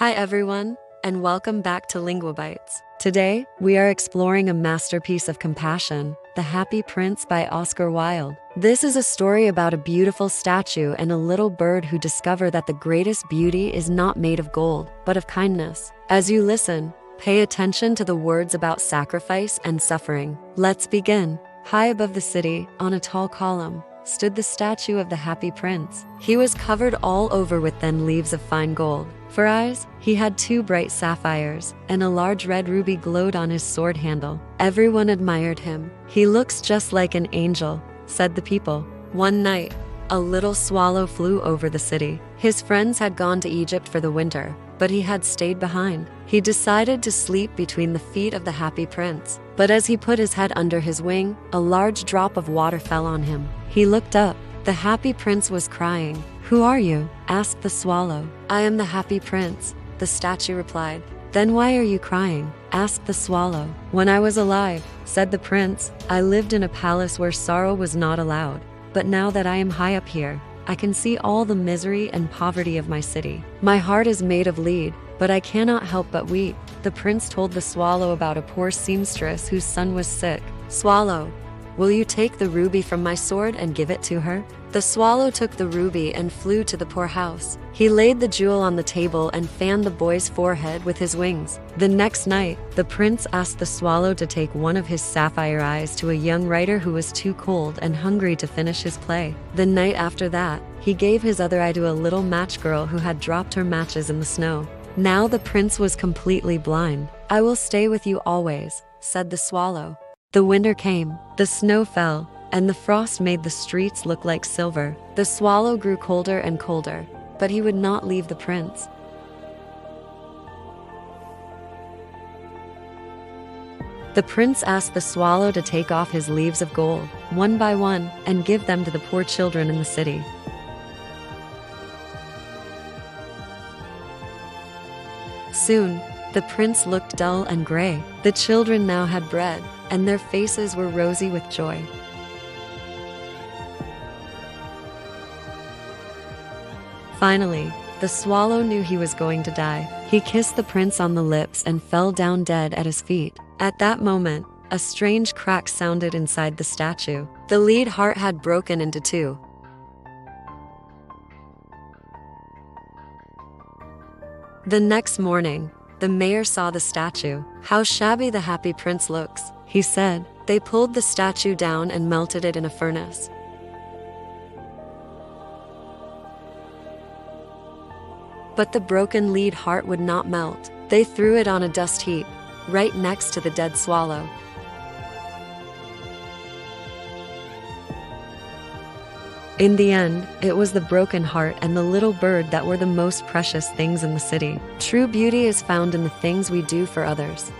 Hi everyone, and welcome back to LinguaBites. Today, we are exploring a masterpiece of compassion, The Happy Prince by Oscar Wilde. This is a story about a beautiful statue and a little bird who discover that the greatest beauty is not made of gold, but of kindness. As you listen, pay attention to the words about sacrifice and suffering. Let's begin. High above the city, on a tall column, stood the statue of the Happy Prince. He was covered all over with thin leaves of fine gold. For eyes, he had 2 bright sapphires, and a large red ruby glowed on his sword handle. Everyone admired him. "He looks just like an angel," said the people. One night, a little swallow flew over the city. His friends had gone to Egypt for the winter, but he had stayed behind. He decided to sleep between the feet of the Happy Prince. But as he put his head under his wing, a large drop of water fell on him. He looked up. The Happy Prince was crying. "Who are you?" asked the swallow. "I am the Happy Prince," the statue replied. "Then why are you crying?" asked the swallow. "When I was alive," said the prince, "I lived in a palace where sorrow was not allowed. But now that I am high up here, I can see all the misery and poverty of my city. My heart is made of lead, but I cannot help but weep." The prince told the swallow about a poor seamstress whose son was sick. "Swallow, will you take the ruby from my sword and give it to her?" The swallow took the ruby and flew to the poor house. He laid the jewel on the table and fanned the boy's forehead with his wings. The next night, the prince asked the swallow to take one of his sapphire eyes to a young writer who was too cold and hungry to finish his play. The night after that, he gave his other eye to a little match girl who had dropped her matches in the snow. Now the prince was completely blind. "I will stay with you always," said the swallow. The winter came, the snow fell, and the frost made the streets look like silver. The swallow grew colder and colder, but he would not leave the prince. The prince asked the swallow to take off his leaves of gold, one by one, and give them to the poor children in the city. Soon, the prince looked dull and gray. The children now had bread, and their faces were rosy with joy. Finally, the swallow knew he was going to die. He kissed the prince on the lips and fell down dead at his feet. At that moment, a strange crack sounded inside the statue. The lead heart had broken into 2. The next morning, the mayor saw the statue. "How shabby the Happy Prince looks," he said. They pulled the statue down and melted it in a furnace. But the broken lead heart would not melt. They threw it on a dust heap, right next to the dead swallow. In the end, it was the broken heart and the little bird that were the most precious things in the city. True beauty is found in the things we do for others.